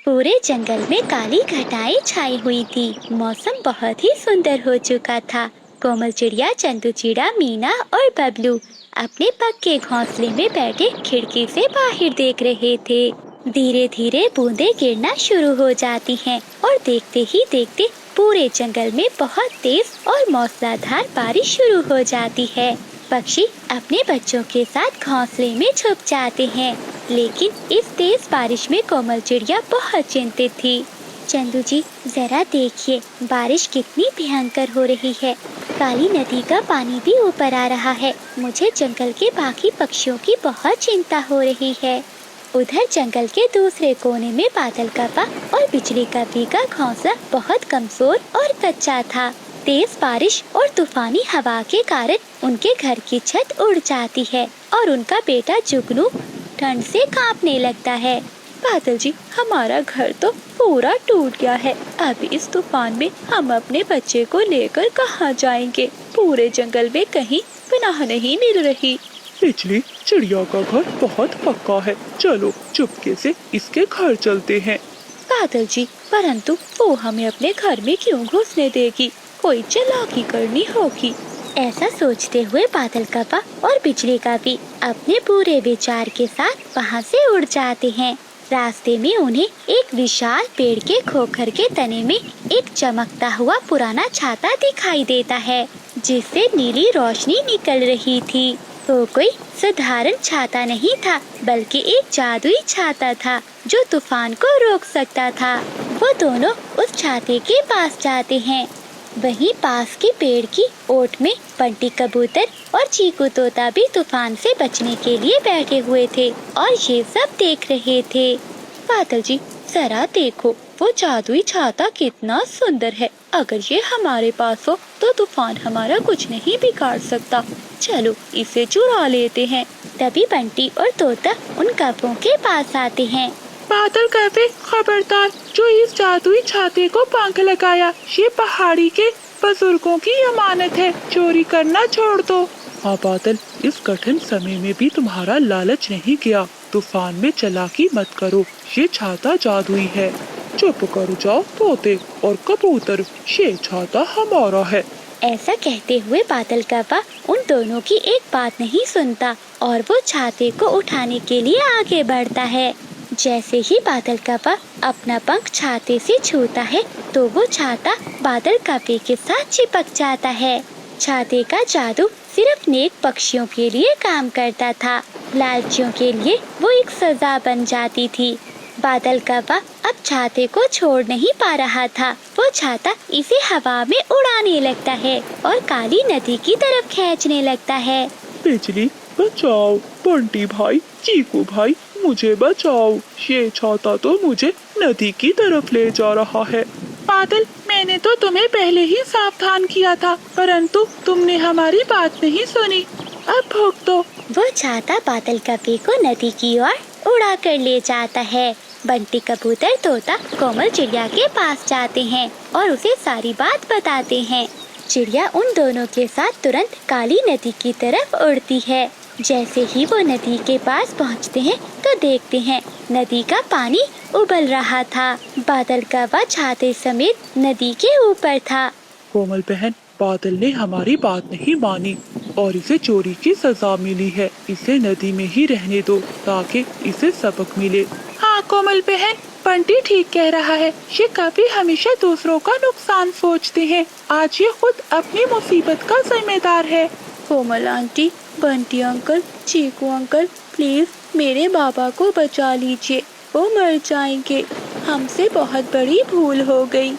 पूरे जंगल में काली घटाएं छाई हुई थी। मौसम बहुत ही सुंदर हो चुका था। कोमल चिड़िया, चंदू चिड़ा, मीना और बबलू अपने पक्के घोंसले में बैठे खिड़की से बाहर देख रहे थे। धीरे धीरे बूंदें गिरना शुरू हो जाती हैं और देखते ही देखते पूरे जंगल में बहुत तेज और मूसलाधार बारिश शुरू हो जाती है। पक्षी अपने बच्चों के साथ घोंसले में छुप जाते हैं, लेकिन इस तेज बारिश में कोमल चिड़िया बहुत चिंतित थी। चंदू जी, जरा देखिए, बारिश कितनी भयंकर हो रही है। काली नदी का पानी भी ऊपर आ रहा है। मुझे जंगल के बाकी पक्षियों की बहुत चिंता हो रही है। उधर जंगल के दूसरे कोने में बादल कप्पा और बिजली कप्पी का घोंसला बहुत कमजोर और कच्चा था। तेज बारिश और तूफानी हवा के कारण उनके घर की छत उड़ जाती है और उनका बेटा जुगनू ठंड से कांपने लगता है। बादल जी, हमारा घर तो पूरा टूट गया है। अभी इस तूफान में हम अपने बच्चे को लेकर कहाँ जाएंगे? पूरे जंगल में कहीं पनाह नहीं मिल रही। बिजली चिड़िया का घर बहुत पक्का है, चलो चुपके से इसके घर चलते हैं। बादल जी, परंतु वो हमें अपने घर में क्यों घुसने देगी? कोई चालाकी करनी होगी। ऐसा सोचते हुए बादल कप्पा और बिजली कप्पी अपने पूरे विचार के साथ वहाँ से उड़ जाते हैं। रास्ते में उन्हें एक विशाल पेड़ के खोखर के तने में एक चमकता हुआ पुराना छाता दिखाई देता है, जिससे नीली रोशनी निकल रही थी। वो कोई साधारण छाता नहीं था, बल्कि एक जादुई छाता था जो तूफान को रोक सकता था। वो दोनों उस छाते के पास जाते हैं। वहीं पास के पेड़ की ओट में बंटी कबूतर और चीकू तोता भी तूफान से बचने के लिए बैठे हुए थे और ये सब देख रहे थे। बादल जी, जरा देखो, वो जादुई छाता कितना सुंदर है। अगर ये हमारे पास हो तो तूफान हमारा कुछ नहीं बिगाड़ सकता। चलो इसे चुरा लेते हैं। तभी बंटी और तोता उन कप्पों के पास आते हैं। बादल कप्पे, खबरदार, जो इस जादुई छाते को पंख लगाया, ये पहाड़ी के बुजुर्गों की अमानत है, चोरी करना छोड़ दो। हाँ बादल, इस कठिन समय में भी तुम्हारा लालच नहीं गया। तूफान में चालाकी मत करो, ये छाता जादुई है। चुप कर जाओ तोते और कबूतर, ये छाता हमारा है। ऐसा कहते हुए बादल कप्पा उन दोनों की एक बात नहीं सुनता और वो छाते को उठाने के लिए आगे बढ़ता है। जैसे ही बादल कप्पा अपना पंख छाते से छूता है तो वो छाता बादल कप्पे के साथ चिपक जाता है। छाते का जादू सिर्फ नेक पक्षियों के लिए काम करता था, लालचियों के लिए वो एक सजा बन जाती थी। बादल कप्पा अब छाते को छोड़ नहीं पा रहा था। वो छाता इसे हवा में उड़ाने लगता है और काली नदी की तरफ खींचने लगता है। बिजली बचाओ, बंटी भाई, चीकू भाई, मुझे बचाओ, ये छाता तो मुझे नदी की तरफ ले जा रहा है। बादल, मैंने तो तुम्हें पहले ही सावधान किया था, परंतु तुमने हमारी बात नहीं सुनी। अब भुगतो। वो छाता बादल कप्पे को नदी की ओर उड़ा कर ले जाता है। बंटी कबूतर तोता कोमल चिड़िया के पास जाते हैं और उसे सारी बात बताते हैं। चिड़िया उन दोनों के साथ तुरंत काली नदी की तरफ उड़ती है। जैसे ही वो नदी के पास पहुंचते हैं तो देखते हैं नदी का पानी उबल रहा था। बादल कप्पा छाते समेत नदी के ऊपर था। कोमल बहन, बादल ने हमारी बात नहीं मानी और इसे चोरी की सजा मिली है। इसे नदी में ही रहने दो ताकि इसे सबक मिले। हाँ कोमल बहन, बंटी ठीक कह रहा है। ये कभी हमेशा दूसरों का नुकसान सोचते हैं। आज ये खुद अपनी मुसीबत का जिम्मेदार है। Komal aunty, Bunty uncle, Chiku uncle, please मेरे बाबा को बचा लीजिए, वो मर जाएंगे। हमसे बहुत बड़ी भूल हो गई।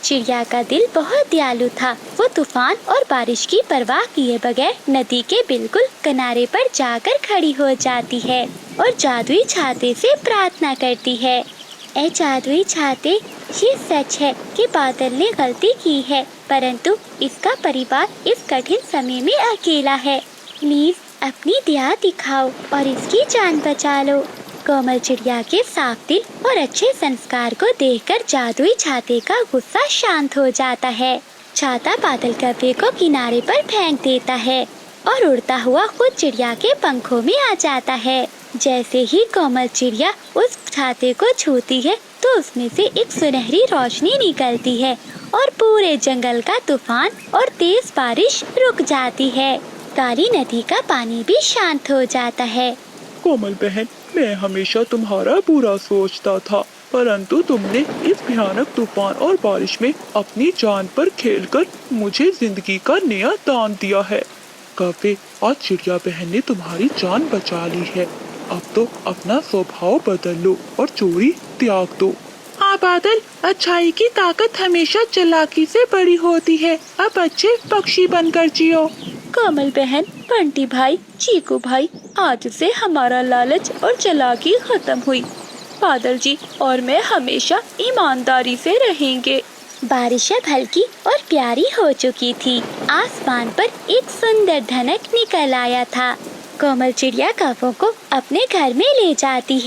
चिड़िया का दिल बहुत दयालु था। वो तूफान और बारिश की परवाह किए बगैर नदी के बिल्कुल किनारे पर जाकर खड़ी हो जाती है और जादुई छाते से प्रार्थना करती है। ए जादुई छाते, ये सच है कि बादल ने गलती की है, परंतु इसका परिवार इस कठिन समय में अकेला है। प्लीज अपनी दया दिखाओ और इसकी जान बचा लो। कोमल चिड़िया के साफ दिल और अच्छे संस्कार को देखकर जादुई छाते का गुस्सा शांत हो जाता है। छाता बादल कप्पे को किनारे पर फेंक देता है और उड़ता हुआ खुद चिड़िया के पंखों में आ जाता है। जैसे ही कोमल चिड़िया उस छाते को छूती है तो उसमें से एक सुनहरी रोशनी निकलती है और पूरे जंगल का तूफान और तेज बारिश रुक जाती है। काली नदी का पानी भी शांत हो जाता है। कोमल बहन, मैं हमेशा तुम्हारा बुरा सोचता था, परंतु तुमने इस भयानक तूफान और बारिश में अपनी जान पर खेलकर मुझे जिंदगी का नया दान दिया है। काफी आज चिड़िया बहन ने तुम्हारी जान बचा ली है। अब तो अपना स्वभाव बदल लो और चोरी त्याग दो। हाँ बादल, अच्छाई की ताकत हमेशा चालाकी से बड़ी होती है। अब अच्छे पक्षी बनकर जियो। कोमल बहन, बंटी भाई, चीकू भाई, आज से हमारा लालच और चालाकी खत्म हुई। बादल जी और मैं हमेशा ईमानदारी से रहेंगे। बारिश अब हल्की और प्यारी हो चुकी थी। आसमान पर एक सुंदर धनक निकल आया था। कोमल चिड़िया कौवों को अपने घर में ले जाती है।